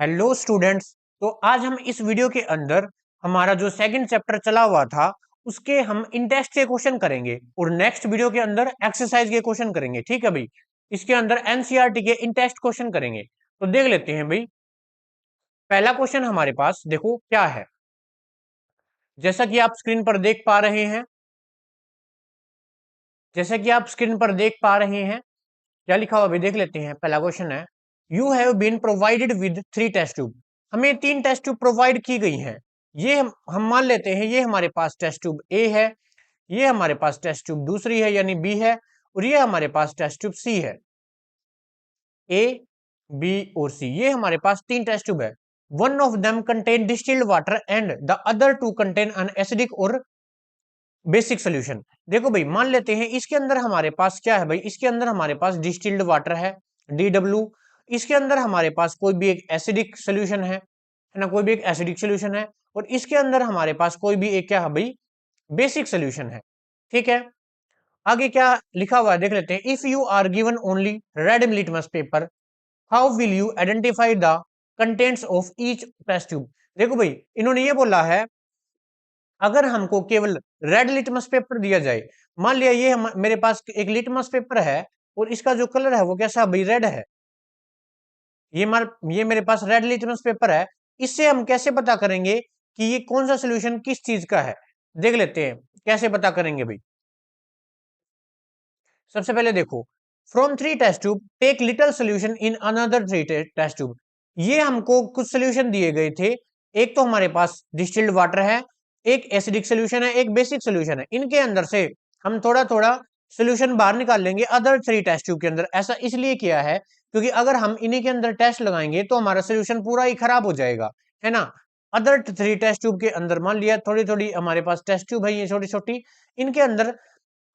Hello students. तो आज हम इस वीडियो के अंदर हमारा जो सेकंड चैप्टर चला हुआ था उसके हम इन टेस्ट के क्वेश्चन करेंगे और नेक्स्ट वीडियो के अंदर एक्सरसाइज के क्वेश्चन करेंगे। ठीक है भाई, इसके अंदर एनसीईआरटी के इन टेस्ट क्वेश्चन करेंगे। तो देख लेते हैं भाई, पहला क्वेश्चन हमारे पास देखो क्या है। जैसा कि आप स्क्रीन पर देख पा रहे हैं, जैसा कि आप स्क्रीन पर देख पा रहे हैं क्या लिखा हुआ, अभी देख लेते हैं। पहला क्वेश्चन है, you have been provided with 3 test tube. हमें 3 टेस्ट ट्यूब प्रोवाइड की गई हैं। ये हम मान लेते हैं ये हमारे पास टेस्ट ट्यूब ए है, ये हमारे पास टेस्ट ट्यूब दूसरी है यानी बी है, और ये हमारे पास टेस्ट ट्यूब सी है। ए, बी और सी, ये हमारे पास 3 टेस्ट ट्यूब है। One of them contain distilled water and the other two contain an acidic और बेसिक सोल्यूशन। देखो भाई, मान लेते हैं इसके अंदर हमारे पास क्या है भाई, इसके अंदर हमारे पास डिस्टिल्ड वाटर है DW, इसके अंदर हमारे पास कोई भी एक एसिडिक सोल्यूशन है ना, कोई भी एक एसिडिक सोल्यूशन है, और इसके अंदर हमारे पास कोई भी एक क्या है भाई, बेसिक सोल्यूशन है। ठीक है, आगे क्या लिखा हुआ है देख लेते हैं। If you are given only red litmus paper, how will you identify the contents of each test tube. देखो भाई, इन्होंने ये बोला है अगर हमको केवल रेड लिटमस पेपर दिया जाए, मान लिया ये मेरे पास एक लिटमस पेपर है और इसका जो कलर है वो कैसा भाई, रेड है। ये मेरे पास रेड लिटमस पेपर है, इससे हम कैसे पता करेंगे कि ये कौन सा सोल्यूशन किस चीज का है। देख लेते हैं कैसे पता करेंगे भाई। सबसे पहले देखो, from 3 test tube take little solution in another 3 test tube. ये हमको कुछ सोल्यूशन दिए गए थे। एक तो हमारे पास डिस्टिल्ड वाटर है, एक एसिडिक सोल्यूशन है, एक बेसिक सोल्यूशन है। इनके अंदर से हम थोड़ा थोड़ा सोल्यूशन बाहर निकाल लेंगे अदर 3 टेस्ट ट्यूब के अंदर। ऐसा इसलिए किया है क्योंकि अगर हम इन्हीं के अंदर टेस्ट लगाएंगे तो हमारा सोल्यूशन पूरा ही खराब हो जाएगा, है ना। अदर 3 टेस्ट ट्यूब के अंदर मान लिया थोड़ी थोड़ी हमारे पास टेस्ट ट्यूब है, ये छोटी छोटी, इनके अंदर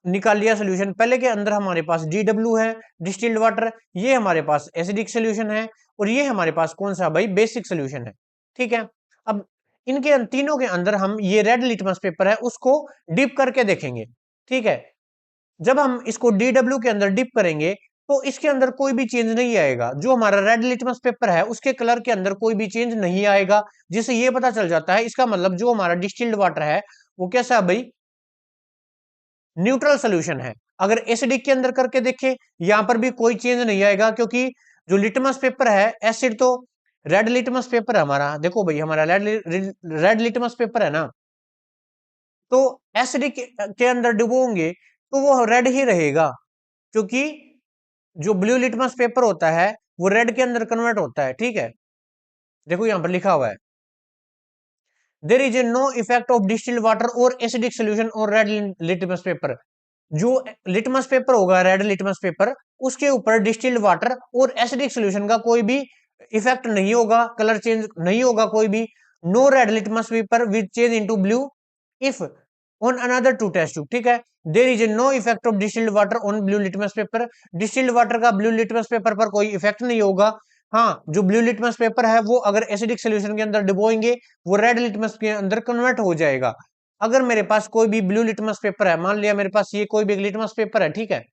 निकाल लिया सोल्यूशन। पहले के अंदर हमारे पास DW है, डिस्टिल्ड वाटर, ये हमारे पास एसिडिक सोल्यूशन है, और ये हमारे पास कौन सा भाई, बेसिक सोल्यूशन है। ठीक है, अब इनके तीनों के अंदर हम ये रेड लिटमस पेपर है उसको डिप करके देखेंगे। ठीक है, जब हम इसको DW के अंदर डिप करेंगे तो इसके अंदर कोई भी चेंज नहीं आएगा। जो हमारा रेड लिटमस पेपर है उसके कलर के अंदर कोई भी चेंज नहीं आएगा, जिससे ये पता चल जाता है इसका मतलब जो हमारा डिस्टिल्ड वाटर है वो कैसा है भाई, न्यूट्रल सोल्यूशन है। अगर एसिडिक के अंदर करके देखें, यहां पर भी कोई चेंज नहीं आएगा, क्योंकि जो लिटमस पेपर है एसिड तो रेड लिटमस पेपर है हमारा। देखो भाई, हमारा रेड लिटमस पेपर है ना, तो एसिडिक के अंदर डुबोएंगे तो वो रेड ही रहेगा, क्योंकि जो ब्लू लिटमस पेपर होता है वो रेड के अंदर कन्वर्ट होता है। ठीक है, देखो यहां पर लिखा हुआ है, there is a no effect of distilled water और एसिडिक सोल्यूशन और रेड लिटमस पेपर। जो लिटमस पेपर होगा, रेड लिटमस पेपर, उसके ऊपर डिस्टिल्ड वाटर और एसिडिक सोल्यूशन का कोई भी इफेक्ट नहीं होगा, कलर चेंज नहीं होगा कोई भी। No red litmus paper will change into blue if on another 2 test tube. ठीक है, there is a no effect of distilled water on blue litmus paper. Distilled water का ब्लू लिटमस पेपर पर कोई effect नहीं होगा। हाँ, जो blue litmus paper है वो अगर एसिडिक सोल्यूशन के अंदर डुबोएंगे वो रेड लिटमस के अंदर कन्वर्ट हो जाएगा। अगर मेरे पास कोई भी ब्लू लिटमस पेपर है, मान लिया मेरे पास ये कोई भी लिटमस पेपर है, ठीक है,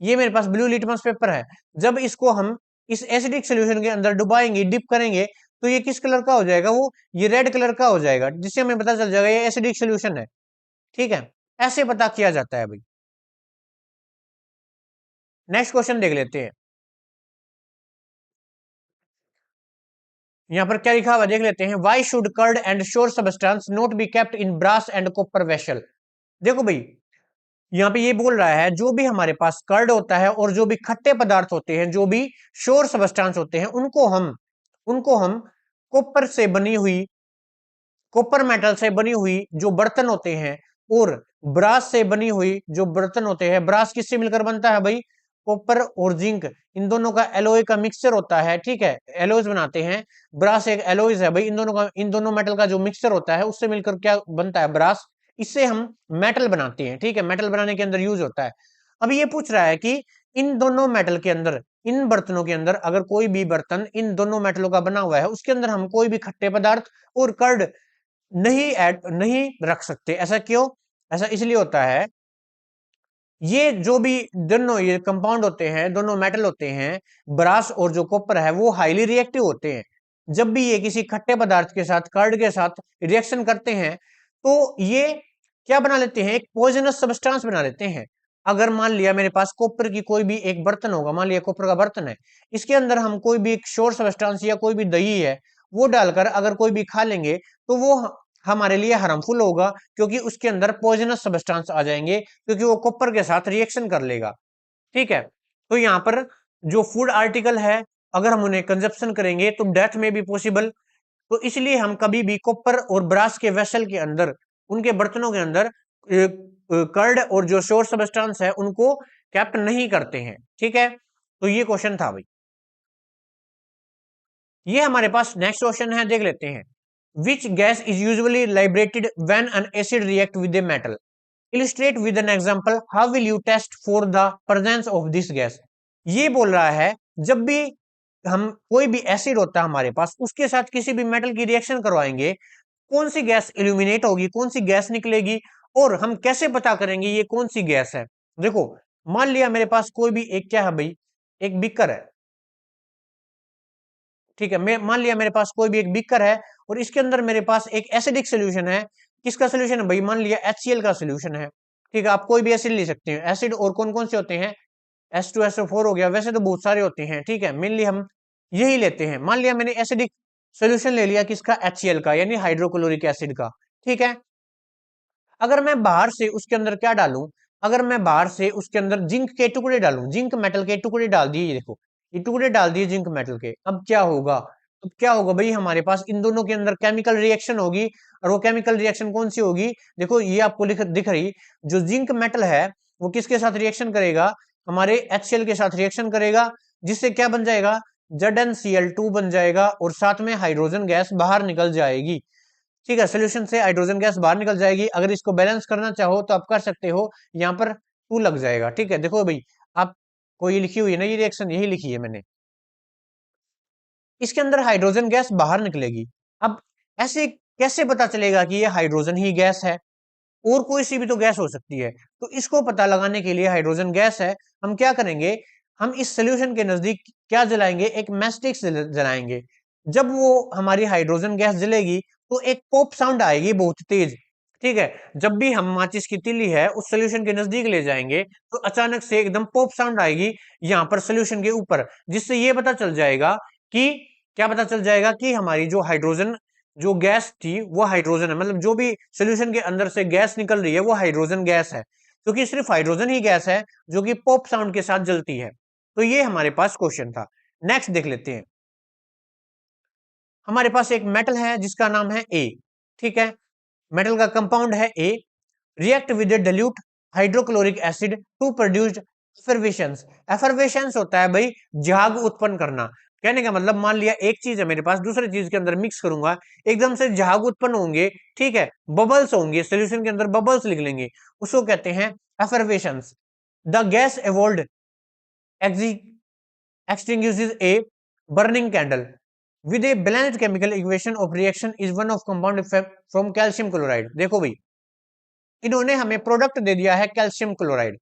ये मेरे पास ब्लू लिटमस पेपर है, जब इसको हम इस एसिडिक सोल्यूशन के अंदर डुबाएंगे, डिप करेंगे, तो ये किस कलर का हो जाएगा, वो ये रेड कलर का हो जाएगा, जिससे हमें पता चल जाएगा ये एसिडिक सोल्यूशन है। ठीक है, ऐसे पता किया जाता है भाई। नेक्स्ट क्वेश्चन देख लेते हैं, यहां पर क्या लिखा हुआ देख लेते हैं। Why should curd and sour substance not be kept in brass and copper vessel. देखो भाई, यहाँ पे ये बोल रहा है जो भी हमारे पास कर्ड होता है और जो भी खट्टे पदार्थ होते हैं, जो भी श्योर सबस्टेंस होते हैं, उनको हम कॉपर से बनी हुई, कॉपर मेटल से बनी हुई जो बर्तन होते हैं, और ब्रास से बनी हुई जो बर्तन होते हैं, ब्रास किससे मिलकर बनता है भाई, कॉपर और जिंक, इन दोनों का एलोय का मिक्सचर होता है। ठीक है, एलोयज बनाते हैं, ब्रास एक एलोयज है भाई, इन दोनों मेटल का जो मिक्सचर होता है उससे मिलकर क्या बनता है, ब्रास। इससे हम मेटल बनाते हैं। ठीक है, मेटल बनाने के अंदर यूज होता है। अब ये पूछ रहा है कि इन दोनों मेटल के अंदर, इन बर्तनों के अंदर अगर कोई भी बर्तन इन दोनों मेटलों का बना हुआ है, उसके अंदर हम कोई भी खट्टे पदार्थ और कर्ड नहीं रख सकते। ऐसा क्यों? ऐसा इसलिए होता है, ये जो भी दोनों ये कंपाउंड होते हैं, दोनों मेटल होते हैं, ब्रास और जो कॉपर है, वो हाईली रिएक्टिव होते हैं। जब भी ये किसी खट्टे पदार्थ के साथ, कर्ड के साथ रिएक्शन करते हैं तो ये क्या बना लेते हैं, एक पॉइजनस सब्सटेंस बना लेते हैं। अगर मान लिया मेरे पास कॉपर की कोई भी एक बर्तन होगा, मान लिया कॉपर का बर्तन है, इसके अंदर हम कोई भी एक श्योर सब्सटेंस या कोई भी दही है वो डालकर अगर कोई भी खा लेंगे तो वो हमारे लिए हार्मफुल होगा, क्योंकि उसके अंदर पॉइजनस सब्सटेंस आ जाएंगे, क्योंकि वो कॉपर के साथ रिएक्शन कर लेगा। ठीक है, तो यहाँ पर जो फूड आर्टिकल है, अगर हम उन्हें कंजप्शन करेंगे तो डेथ में भी पॉसिबल। तो इसलिए हम कभी भी कॉपर और ब्रास के वेसल के अंदर, उनके बर्तनों के अंदर कर्ड और जो श्योर सब्सटेंस है उनको कैप्ट नहीं करते हैं। ठीक है, तो ये क्वेश्चन था भाई। ये हमारे पास नेक्स्ट क्वेश्चन है, देख लेते हैं। Which gas is usually liberated when an acid react with a metal? Illustrate with an example, how will you test for the presence of this gas? ये बोल रहा है जब भी हम कोई भी एसिड होता है हमारे पास, उसके साथ किसी भी मेटल की रिएक्शन करवाएंगे, कौन सी गैस इल्यूमिनेट होगी, कौन सी गैस निकलेगी, और हम कैसे पता करेंगे ये कौन सी गैस है? देखो, मान लिया मेरे पास कोई भी एक क्या है भाई, एक बीकर है। ठीक है, मैं मान लिया मेरे पास कोई भी एक बीकर है और इसके अंदर मेरे पास एक एसिडिक सोल्यूशन है। किसका सोल्यूशन है भाई? मान लिया HCl का सोल्यूशन है। ठीक है, आप कोई भी एसिड ले सकते हैं। एसिड और कौन कौन से होते हैं? H2SO4 हो गया, वैसे तो बहुत सारे होते हैं। ठीक है, मेनली हम यही लेते हैं। मान लिया मैंने एसिडिक सोल्यूशन ले लिया, किसका? HCl का, यानी हाइड्रोक्लोरिक एसिड का। ठीक है, अगर मैं बाहर से उसके अंदर क्या डालूं, अगर मैं बाहर से उसके अंदर जिंक के टुकड़े डालूं, जिंक मेटल के टुकड़े डाल दिए, ये देखो, ये टुकड़े डाल दिए जिंक मेटल के, अब क्या होगा? अब क्या होगा भाई, हमारे पास इन दोनों के अंदर केमिकल रिएक्शन होगी। और वो केमिकल रिएक्शन कौन सी होगी? देखो, ये आपको दिख रही, जो जिंक मेटल है वो किसके साथ रिएक्शन करेगा? हमारे HCl के साथ रिएक्शन करेगा, जिससे क्या बन जाएगा? ZnCl2 बन जाएगा, और साथ में हाइड्रोजन गैस बाहर निकल जाएगी। ठीक है, सोल्यूशन से हाइड्रोजन गैस बाहर निकल जाएगी। अगर इसको बैलेंस करना चाहो तो आप कर सकते हो, यहाँ पर 2 लग जाएगा। ठीक है, देखो भाई, आप कोई लिखी हुई है ना, ये रिएक्शन यही लिखी है मैंने, इसके अंदर हाइड्रोजन गैस बाहर निकलेगी। अब ऐसे कैसे पता चलेगा कि ये हाइड्रोजन ही गैस है? और कोई सी भी तो गैस हो सकती है। तो इसको पता लगाने के लिए हाइड्रोजन गैस है, हम क्या करेंगे, हम इस सोल्यूशन के नजदीक क्या जलाएंगे? एक मैस्टिक जलाएंगे। जब वो हमारी हाइड्रोजन गैस जलेगी तो एक पॉप साउंड आएगी बहुत तेज। ठीक है, जब भी हम माचिस की तीली है उस सोल्यूशन के नजदीक ले जाएंगे तो अचानक से एकदम पॉप साउंड आएगी यहाँ पर सोल्यूशन के ऊपर, जिससे ये पता चल जाएगा कि, क्या पता चल जाएगा कि हमारी जो हाइड्रोजन जो गैस थी वो हाइड्रोजन है। मतलब जो भी सोल्यूशन के अंदर से गैस निकल रही है वो हाइड्रोजन गैस है, क्योंकि सिर्फ हाइड्रोजन ही गैस है जो कि पॉप साउंड के साथ जलती है। तो ये हमारे पास क्वेश्चन था। नेक्स्ट देख लेते हैं। हमारे पास एक मेटल है जिसका नाम है ए। ठीक है, मेटल का कंपाउंड है A, react with dilute hydrochloric acid to produce effervescences. Effervescences होता है भाई झाग उत्पन्न करना। कहने का मतलब, मान लिया एक चीज है मेरे पास, दूसरी चीज के अंदर मिक्स करूंगा, एकदम से झाग उत्पन्न होंगे। ठीक है, बबल्स होंगे, सोल्यूशन के अंदर बबल्स लिख लेंगे, उसको कहते हैं effervescences. The gas evolved extinguishes a burning candle with a balanced chemical equation of reaction is one of compound effect from calcium chloride। देखो भाई, इन्होंने हमें प्रोडक्ट दे दिया है कैल्शियम क्लोराइड।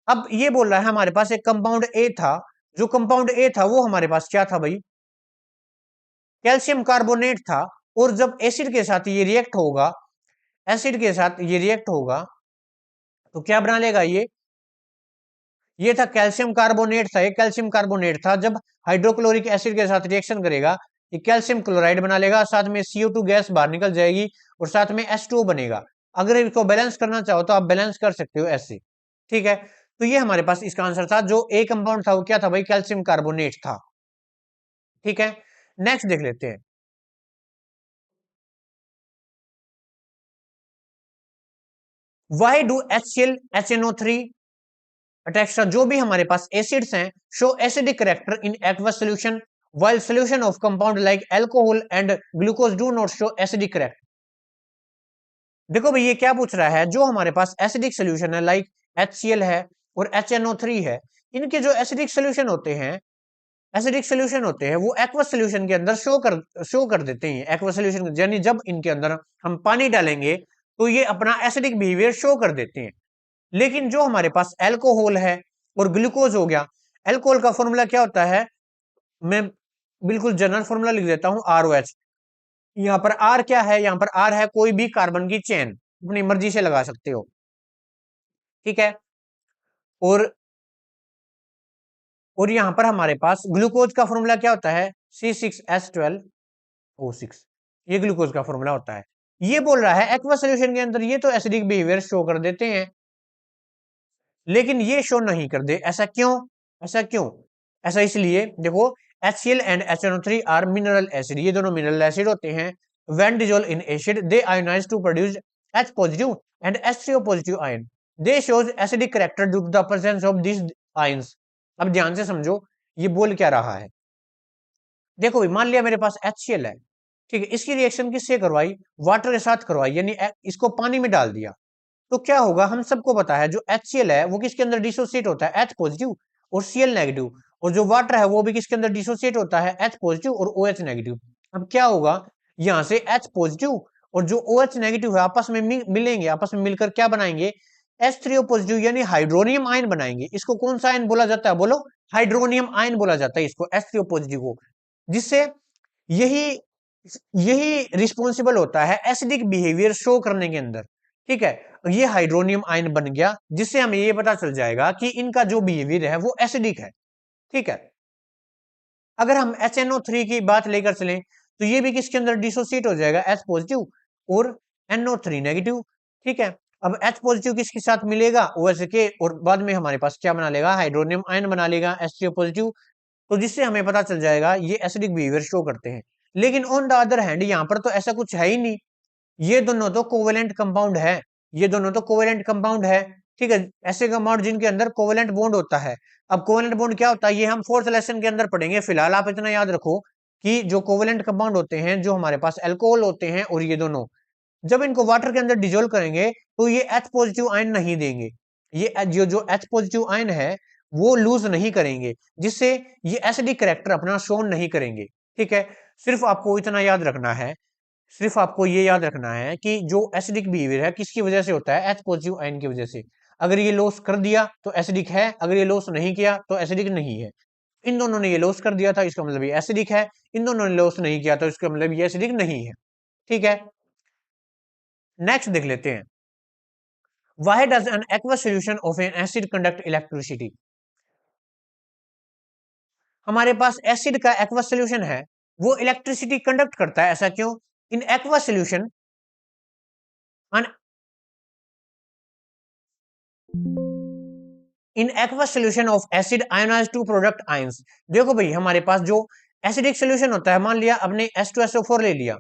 अब ये बोल रहा है हमारे पास एक कंपाउंड ए था, जो कंपाउंड ए था वो हमारे पास क्या था भाई? कैल्शियम कार्बोनेट था। और जब एसिड के साथ ये रिएक्ट होगा, एसिड के साथ ये रिएक्ट होगा तो क्या बना लेगा ये था कैल्शियम कार्बोनेट था, ये कैल्शियम कार्बोनेट था। जब हाइड्रोक्लोरिक एसिड के साथ रिएक्शन करेगा ये कैल्शियम क्लोराइड बना लेगा, साथ में CO2 गैस बाहर निकल जाएगी और साथ में H2O बनेगा। अगर इसको बैलेंस करना चाहो तो आप बैलेंस कर सकते हो ऐसे। ठीक है, तो ये हमारे पास इसका आंसर था। जो ए कंपाउंड था वो क्या था भाई? कैल्शियम कार्बोनेट था। ठीक है, नेक्स्ट देख लेते हैं। Why do HCl HNO3 texture, जो भी हमारे पास एसिड्स हैं, show acidic character in aqueous solution while solution of compound like alcohol and glucose do not show acidic character। देखो भाई, ये क्या पूछ रहा है, जो हमारे पास एसिडिक सोल्यूशन है लाइक HCl है और HNO3 है, इनके जो एसिडिक सोल्यूशन होते हैं, एसिडिक सोल्यूशन होते हैं वो एक्वस सोल्यूशन के अंदर शो कर देते हैं। एक्वस सोल्यूशन यानी जब इनके अंदर हम पानी डालेंगे तो ये अपना एसिडिक बिहेवियर शो कर देते हैं। लेकिन जो हमारे पास एल्कोहल है और ग्लूकोज हो गया, एल्कोहल का फॉर्मूला क्या होता है, मैं बिल्कुल जनरल फॉर्मूला लिख देता हूं, ROH। यहां पर आर क्या है, यहां पर आर है कोई भी कार्बन की चेन, अपनी मर्जी से लगा सकते हो, ठीक है। और यहां पर हमारे पास ग्लूकोज का फॉर्मूला क्या होता है, C6H12O6, ये ग्लूकोज का फॉर्मूला होता है। ये बोल रहा है एक्वा सोल्यूशन के अंदर ये तो एसिडिक बिहेवियर शो कर देते हैं, लेकिन ये शो नहीं कर दे, ऐसा क्यों, ऐसा क्यों, ऐसा इसलिए देखो, HCl and HNO3 are mineral acid, ये दोनों मिनरल एसिड होते हैं। when dissolved in acid they ionize to produce H positive and H3O positive ion, they shows acidic character due to the presence of these ions। अब ध्यान से समझो ये बोल क्या रहा है, देखो भाई मान लिया मेरे पास HCl है, ठीक है, इसकी रिएक्शन किससे करवाई, वाटर के साथ करवाई, यानी इसको पानी में डाल दिया, तो क्या होगा, हम सबको पता है जो HCl है वो किसके अंदर डिसोसिएट होता है, H पॉजिटिव और Cl नेगेटिव, और जो वाटर है वो भी किसके अंदर डिसोसिएट होता है, H पॉजिटिव और OH नेगेटिव। अब क्या होगा, यहां से H पॉजिटिव और जो OH नेगेटिव है आपस में मिलेंगे, आपस में मिलकर क्या बनाएंगे, H3O पॉजिटिव यानी हाइड्रोनियम आयन बनाएंगे। इसको कौन सा आयन बोला जाता है, बोलो, हाइड्रोनियम आयन बोला जाता है इसको, H3O पॉजिटिव को, जिससे यही यही रिस्पॉन्सिबल होता है एसिडिक बिहेवियर शो करने के अंदर, ठीक है। ये हाइड्रोनियम आयन बन गया, जिससे हमें ये पता चल जाएगा कि इनका जो बिहेवियर है वो एसिडिक है, ठीक है। अगर हम HNO3 की बात लेकर चलें तो ये भी किसके अंदर डिसोसिएट हो जाएगा, H पॉजिटिव और NO3 नेगेटिव, ठीक है। अब H पॉजिटिव किसके साथ मिलेगा, OH के, और बाद में हमारे पास क्या बना लेगा, हाइड्रोनियम आयन बना लेगा H3O पॉजिटिव, तो जिससे हमें पता चल जाएगा ये एसिडिक बिहेवियर शो करते हैं। लेकिन ऑन द अदर हैंड यहाँ पर तो ऐसा कुछ है ही नहीं, ये दोनों तो कोवेलेंट कंपाउंड है, ये दोनों तो कोवेलेंट कंपाउंड है, ठीक है, ऐसे कंपाउंड जिनके अंदर कोवेलेंट बॉन्ड होता है। अब कोवेलेंट बॉन्ड क्या होता है ये हम फोर्थ लेसन के अंदर पढ़ेंगे, फिलहाल आप इतना याद रखो कि जो कोवेलेंट कंपाउंड होते हैं, जो हमारे पास अल्कोहल होते हैं और ये दोनों, जब इनको वाटर के अंदर डिजोल्व करेंगे तो ये H पॉजिटिव आयन नहीं देंगे, ये जो H पॉजिटिव आयन है वो लूज नहीं करेंगे, जिससे ये एसिडिक कैरेक्टर अपना शो नहीं करेंगे, ठीक है। सिर्फ आपको इतना याद रखना है, सिर्फ आपको ये याद रखना है कि जो एसिडिक बिहेवियर है किसकी वजह से होता है, H पॉजिटिव आयन की वजह से। अगर ये लॉस कर दिया तो एसिडिक है, अगर ये लॉस नहीं किया तो एसिडिक नहीं है। इन दोनों ने ये लॉस कर दिया था, इसका मतलब ये एसिडिक है, इन दोनों ने लॉस नहीं किया तो इसका मतलब ये एसिडिक नहीं है, ठीक है। नेक्स्ट देख लेते हैं, why does an aqueous solution of an acid conduct electricity। हमारे पास एसिड का एक्वस सोल्यूशन है, वो इलेक्ट्रिसिटी कंडक्ट करता है, ऐसा क्यों, in aqueous solution in aqueous solution of acid ionise to product ions. देखो भाई हमारे पास जो एसिडिक सोल्यूशन होता है, मान लिया आपने H2SO4 ले लिया,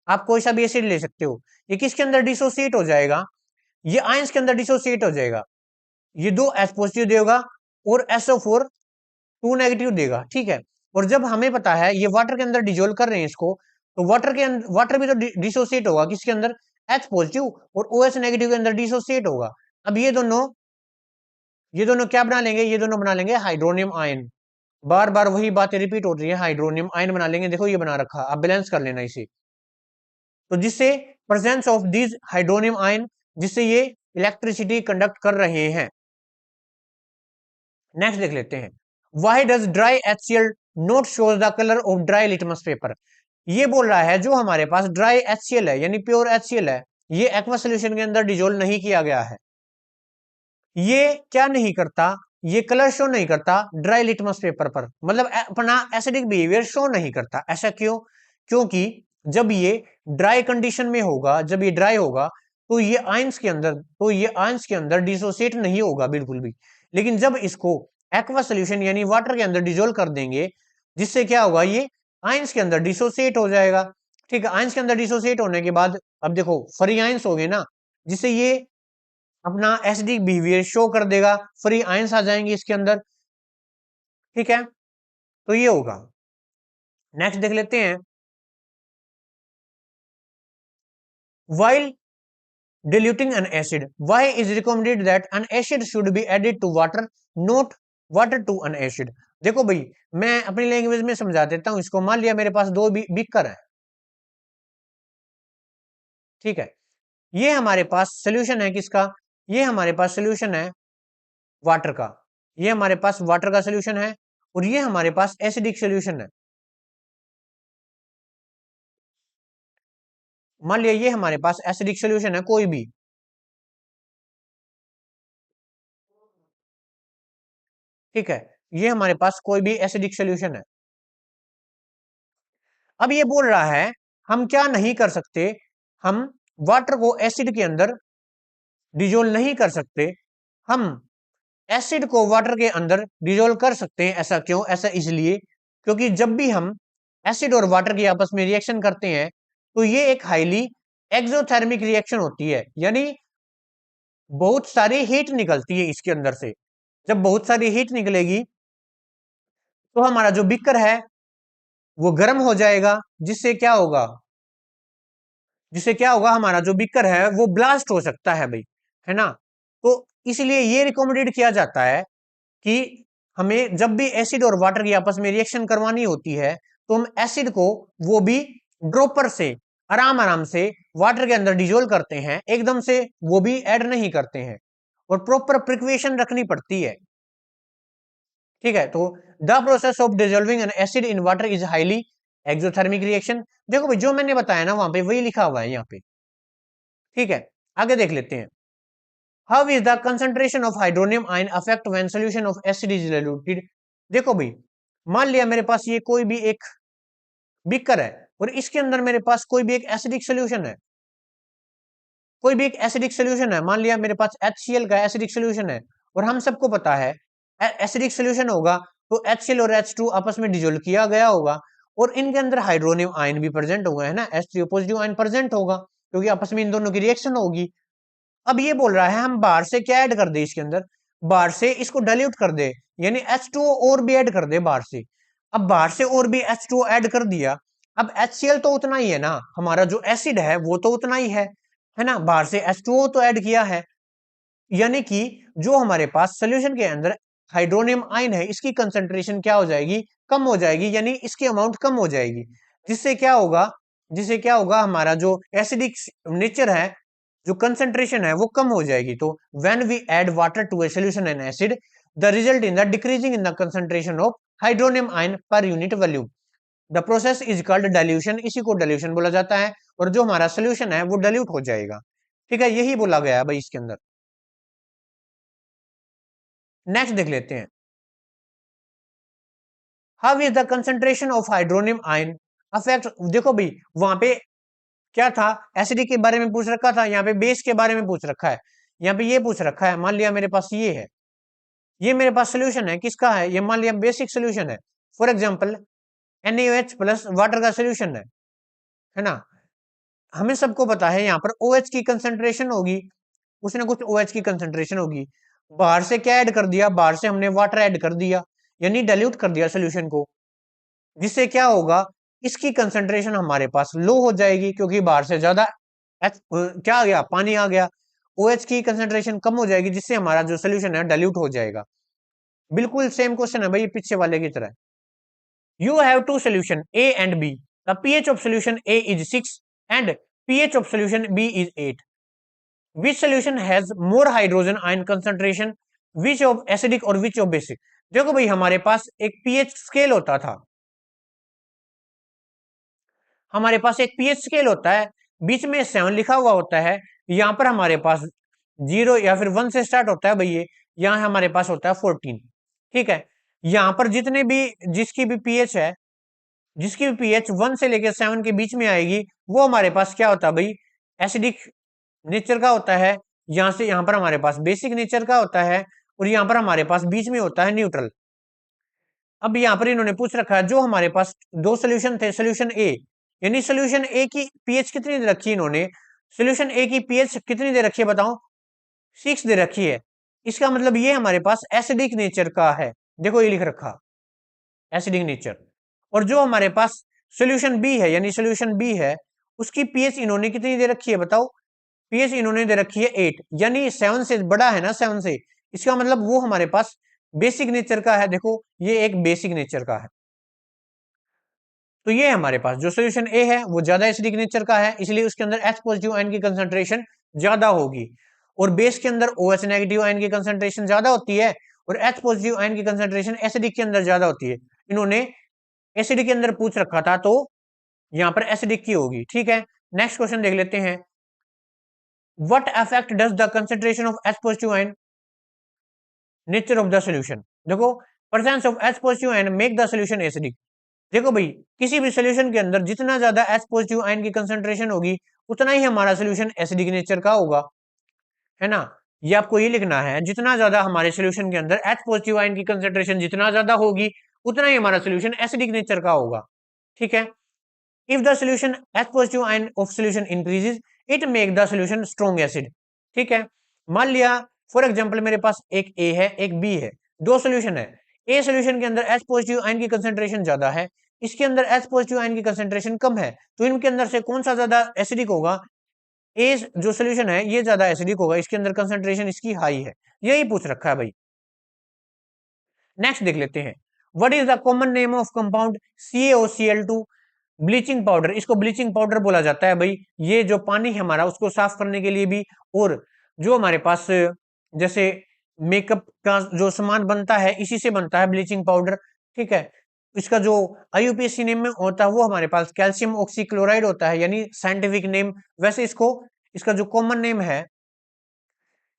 आप कोई सा भी एसिड ले सकते हो, ये किसके अंदर डिसोसिएट हो जाएगा, ये आयंस के अंदर डिसोसिएट हो जाएगा, ये दो H पॉजिटिव देगा और SO4 2 नेगेटिव देगा, ठीक है। और जब हमें पता है ये वाटर के अंदर डिजोल्व कर रहे हैं इसको, तो वाटर के अंदर, वाटर भी तो डिसोसिएट होगा किसके अंदर, H पॉजिटिव और OH नेगेटिव के अंदर डिसोसिएट होगा। अब ये दोनों क्या बना लेंगे, ये दोनों बना लेंगे हाइड्रोनियम आयन, बार बार वही बातें रिपीट हो रही है, हाइड्रोनियम आयन बना लेंगे, देखो ये बना रखा, आप बैलेंस कर लेना इसे, तो जिससे presence of this hydronium ion, जिससे ये इलेक्ट्रिसिटी कंडक्ट कर रहे हैं। नेक्स्ट देख लेते हैं, why does dry HCl not shows the colour of dry litmus paper. ये बोल रहा है जो हमारे पास ड्राई HCl है यानी प्योर HCl है, ये एक्वा सोल्यूशन के अंदर डिजोल्व नहीं किया गया है, ये क्या नहीं करता, ये कलर शो नहीं करता ड्राई लिटमस पेपर पर, मतलब अपना एसिडिक बिहेवियर शो नहीं करता, ऐसा क्यों, क्योंकि जब ये ड्राई कंडीशन में होगा, जब ये ड्राई होगा तो ये आयंस के अंदर, डिसोसिएट नहीं होगा बिल्कुल भी। लेकिन जब इसको एक्वा सोल्यूशन यानी वाटर के अंदर डिजोल्व कर देंगे, जिससे क्या होगा, ये आयंस के अंदर डिसोसिएट हो जाएगा, ठीक है। आयंस के अंदर डिसोसिएट होने के बाद अब देखो फ्री आयंस हो गए ना, जिससे ये अपना एसिडिक बिहेवियर शो कर देगा, फ्री आयंस आ जाएंगे इसके अंदर, ठीक है, तो ये होगा। नेक्स्ट देख लेते हैं, while diluting an acid why is recommended that an acid should be added to water not water to an acid। देखो भाई मैं अपनी लैंग्वेज में समझा देता हूं इसको, मान लिया मेरे पास दो बीकर है, ठीक है, ये हमारे पास सोल्यूशन है किसका, ये हमारे पास सोल्यूशन है वाटर का, ये हमारे पास वाटर का सोल्यूशन है, और ये हमारे पास एसिडिक सोल्यूशन है। मान लिया ये हमारे पास एसिडिक सोल्यूशन है कोई भी, ठीक है, ये हमारे पास कोई भी एसिडिक सोल्यूशन है। अब ये बोल रहा है हम क्या नहीं कर सकते, हम वाटर को एसिड के अंदर डिजोल्व नहीं कर सकते, हम एसिड को वाटर के अंदर डिजोल्व कर सकते हैं। ऐसा क्यों? ऐसा इसलिए क्योंकि जब भी हम एसिड और वाटर की आपस में रिएक्शन करते हैं तो ये एक हाईली एक्सोथर्मिक रिएक्शन होती है, यानी बहुत सारी हीट निकलती है इसके अंदर से। जब बहुत सारी हीट निकलेगी तो हमारा जो बीकर है वो गर्म हो जाएगा, जिससे क्या होगा, जिससे क्या होगा, हमारा जो बीकर है वो ब्लास्ट हो सकता है भाई, है ना। तो इसलिए ये रिकमेंडेड किया जाता है कि हमें जब भी एसिड और वाटर की आपस में रिएक्शन करवानी होती है तो हम एसिड को वो भी ड्रॉपर से आराम आराम से वाटर के अंदर डिजोल्व करते हैं, एकदम से वो भी ऐड नहीं करते हैं, और प्रॉपर प्रिक्वेशन रखनी पड़ती है, ठीक है। तो the process of dissolving N acid in water is highly exothermic reaction. देखो भाई जो मैंने बताया ना वहां पे वही लिखा हुआ है यहाँ पे, ठीक है। आगे देख लेते हैं। How is the concentration of hydronium ion affect when solution of acid is diluted. देखो भाई मान लिया मेरे पास ये कोई भी एक बीकर है और इसके अंदर मेरे पास कोई भी एक एसिडिक सोल्यूशन है, कोई भी एक एसिडिक सोल्यूशन है, मान लिया मेरे पास HCl का एसिडिक सोल्यूशन है, और हम सबको पता है एसिडिक सोल्यूशन होगा तो HCl और H2 आपस में डिजोल्व किया गया होगा, और इनके अंदर हाइड्रोनियम आयन भी प्रेजेंट होगा, है ना, H3 पॉजिटिव आयन प्रेजेंट होगा क्योंकि आपस में इन दोनों की रिएक्शन होगी। अब ये बोल रहा है हम बाहर से क्या ऐड कर दे इसके अंदर, बाहर से इसको डाइल्यूट कर दे, यानी H2O और भी ऐड कर दे बाहर से। अब बाहर से और भी H2O ऐड कर दिया, अब HCl तो उतना ही है ना, हमारा जो एसिड है वो तो उतना ही है ना, बाहर से H2O तो ऐड किया है, यानी कि जो हमारे पास सोल्यूशन के अंदर हाइड्रोनियम आयन है इसकी कंसंट्रेशन क्या हो जाएगी, कम हो जाएगी, यानी इसकी अमाउंट कम हो जाएगी, जिससे क्या होगा, जिससे क्या होगा, हमारा जो एसिडिक नेचर है, जो कंसंट्रेशन है वो कम हो जाएगी। तो when we add water to a solution and acid the result in the decreasing in the concentration of hydronium ion per unit volume, the process is called dilution, इसी को dilution बोला जाता है, और जो हमारा सोल्यूशन है वो डाइल्यूट हो जाएगा, ठीक है, यही बोला गया है भाई इसके अंदर। नेक्स्ट देख लेते हैं। How is the concentration of hydronium ion affect. देखो भाई वहां पे क्या था, एसिडिक के बारे में पूछ रखा था, यहाँ पे बेस के बारे में पूछ रखा है, यहाँ पे ये पूछ रखा है, मान लिया मेरे पास ये है, ये मेरे पास सोल्यूशन है, किसका है, ये मान लिया बेसिक सोल्यूशन है, for example NaOH plus water का सोल्यूशन है ना। हमें सबको पता है यहाँ पर OH की कंसंट्रेशन होगी, उसने कुछ OH की कंसंट्रेशन होगी, बाहर से क्या ऐड कर दिया, बाहर से हमने वाटर ऐड कर दिया, यानी डाइल्यूट कर दिया सोल्यूशन को, जिससे क्या होगा, इसकी कंसंट्रेशन हमारे पास लो हो जाएगी क्योंकि बाहर से ज्यादा क्या आ गया, पानी आ गया, OH की कंसंट्रेशन कम हो जाएगी, जिससे हमारा जो सोल्यूशन है डाइल्यूट हो जाएगा। बिल्कुल सेम क्वेश्चन है भाई पीछे वाले की तरह। You have two solution A and B, the pH of solution A is 6 and pH of solution B is 8, which solution has more hydrogen ion concentration, which of acidic और which of basic। देखो भाई हमारे पास एक pH scale होता था, हमारे पास एक pH scale होता है, बीच में 7 लिखा हुआ होता है, यहाँ पर हमारे पास 0 या फिर 1 से स्टार्ट होता है भाई, ये यहाँ हमारे पास होता है 14, ठीक है। यहाँ पर जितने भी जिसकी भी पीएच है, जिसकी भी पीएच 1 से लेकर 7 के बीच में आएगी वो हमारे पास क्या होता है भाई, एसिडिक नेचर का होता है। यहाँ से यहाँ पर हमारे पास बेसिक नेचर का होता है, और यहाँ पर हमारे पास बीच में होता है न्यूट्रल। अब यहाँ पर इन्होंने पूछ रखा है जो हमारे पास दो सोल्यूशन थे, सोल्यूशन ए, यानी सोल्यूशन ए की पीएच कितनी दे रखी है इन्होंने, सोल्यूशन ए की पीएच कितनी दे रखी है बताओ, 6 दे रखी है, इसका मतलब ये हमारे पास एसिडिक नेचर का है, देखो ये लिख रखा एसिडिक नेचर। और जो हमारे पास सोल्यूशन बी है, यानी सोल्यूशन बी है, उसकी पीएच इन्होंने कितनी दे रखी है बताओ, पीएच इन्होंने दे रखी है 8, यानी 7 से बड़ा है ना 7 से, इसका मतलब वो हमारे पास बेसिक नेचर का है, देखो ये एक बेसिक नेचर का है। तो ये हमारे पास जो सोल्यूशन ए है वो ज्यादा एसिडिक नेचर का है, इसलिए उसके अंदर H पॉजिटिव आयन की कंसंट्रेशन ज्यादा होगी। और बेस के अंदर OH नेगेटिव आयन की कंसेंट्रेशन ज्यादा होती है और H पॉजिटिव आयन की कंसेंट्रेशन एसिडिक के अंदर ज्यादा होती है। इन्होंने एसिडिक के अंदर पूछ रखा था तो यहां पर एसिडिक की होगी। ठीक है, नेक्स्ट क्वेश्चन देख लेते हैं। What affect does the concentration of H positive ion nature of the solution. देखो, presence of H positive ion make the solution acidic. देखो भाई, किसी भी सोल्यूशन के अंदर जितना ज्यादा H पॉजिटिव आयन की कंसेंट्रेशन होगी उतना ही हमारा सोल्यूशन एसिडिक नेचर का होगा, है ना। ये आपको ये लिखना है, जितना ज्यादा हमारे सोल्यूशन के अंदर H पॉजिटिव आयन की कंसेंट्रेशन जितना ज्यादा होगी उतना ही हमारा सोल्यूशन एसिडिक नेचर का होगा। ठीक है, if the solution H positive ion of solution increases it make the solution strong acid. ठीक है, मान लिया फॉर एग्जांपल मेरे पास एक A है एक B है, दो सोल्यूशन है। ए सोल्यूशन के अंदर H पॉजिटिव आयन की कंसेंट्रेशन ज्यादा है, इसके अंदर H पॉजिटिव आयन की कंसेंट्रेशन कम है, तो इनके अंदर से कौन सा ज्यादा एसिडिक होगा? ए जो सोल्यूशन है ये ज्यादा एसिडिक होगा, इसके अंदर कंसेंट्रेशन इसकी हाई है। यही पूछ रखा है भाई। नेक्स्ट देख लेते हैं, what is the common name of compound CaOCl2 bleaching powder. इसको ब्लीचिंग पाउडर बोला जाता है भाई। ये जो पानी है हमारा उसको साफ करने के लिए भी, और जो हमारे पास जैसे मेकअप का जो सामान बनता है इसी से बनता है ब्लीचिंग पाउडर। ठीक है, इसका जो IUPAC नेम में होता है वो हमारे पास कैल्शियम ऑक्सीक्लोराइड होता है, यानी साइंटिफिक नेम। वैसे इसको इसका जो कॉमन नेम है,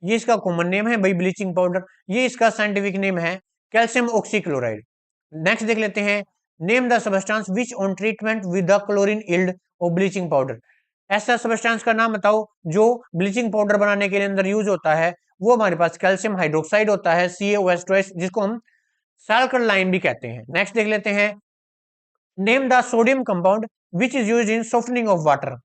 ये इसका कॉमन नेम है भाई ब्लीचिंग पाउडर, ये इसका साइंटिफिक नेम है कैल्शियम ऑक्सीक्लोराइड। नेक्स्ट देख लेते हैं, name the substance which on treatment with the chlorine yield of bleaching powder. ऐसा सबस्टेंस का नाम बताओ जो ब्लीचिंग पाउडर बनाने के लिए अंदर यूज होता है। वो हमारे पास कैल्शियम हाइड्रोक्साइड होता है CaOH2, जिसको हम सल्फर-लाइम भी कहते हैं। नेक्स्ट देख लेते हैं, name the sodium compound which is used in softening of water.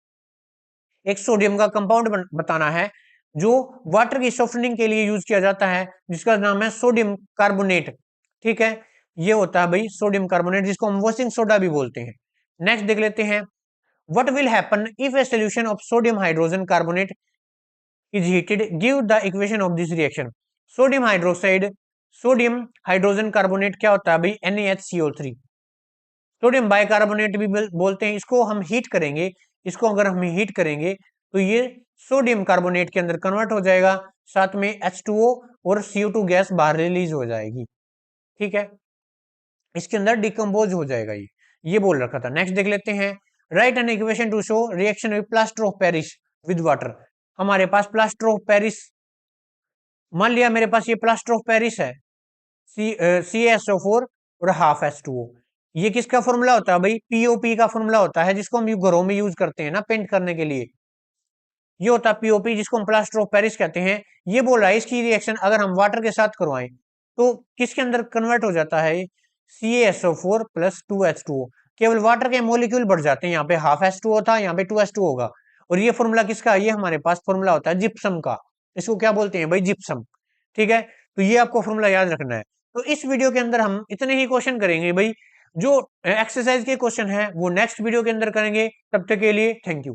एक सोडियम का कंपाउंड बताना है जो वाटर की सॉफ्टनिंग के लिए यूज किया जाता है, जिसका नाम है सोडियम कार्बोनेट। ठीक है, ये होता है भाई सोडियम कार्बोनेट, जिसको हम वॉशिंग सोडा भी बोलते हैं। नेक्स्ट देख लेते हैं, what will happen if A solution of sodium hydrogen carbonate is heated, give the equation of this reaction. Sodium hydroxide, sodium hydrogen carbonate क्या होता है भाई? NaHCO3। सोडियम बाइकार्बोनेट भी बोलते हैं इसको। हम हीट करेंगे, इसको अगर हम हीट करेंगे तो ये सोडियम कार्बोनेट के अंदर कन्वर्ट हो जाएगा, साथ में H2O और CO2 गैस बाहर रिलीज हो जाएगी। ठीक है, इसके अंदर डिकम्पोज हो जाएगा, ये बोल रखा था। नेक्स्ट देख लेते हैं, right an equation two show reaction with plaster of Paris with water. हमारे पास प्लास्टर ऑफ पेरिस, मान लिया मेरे पास ये प्लास्टर ऑफ पेरिस है, CaSO4 और हाफ H2O। ये किसका फॉर्मूला होता है भाई? POP का फॉर्मूला होता है, जिसको हम घरों में यूज करते हैं ना पेंट करने के लिए। ये होता है POP, जिसको हम प्लास्टर ऑफ पेरिस कहते हैं। ये बोल रहा है इसकी रिएक्शन अगर हम वाटर के साथ करवाएं तो किसके अंदर कन्वर्ट हो जाता है? CaSO4 plus 2H2O। केवल वाटर के मॉलिक्यूल बढ़ जाते हैं, यहाँ पे हाफ H2O था, यहाँ पे 2H2O होगा। और ये फॉर्मूला किसका? ये हमारे पास फॉर्मूला होता है जिप्सम का। इसको क्या बोलते हैं भाई? जिप्सम। ठीक है, तो ये आपको फॉर्मूला याद रखना है। तो इस वीडियो के अंदर हम इतने ही क्वेश्चन करेंगे भाई। जो एक्सरसाइज के क्वेश्चन है वो नेक्स्ट वीडियो के अंदर करेंगे। तब तक के लिए थैंक यू।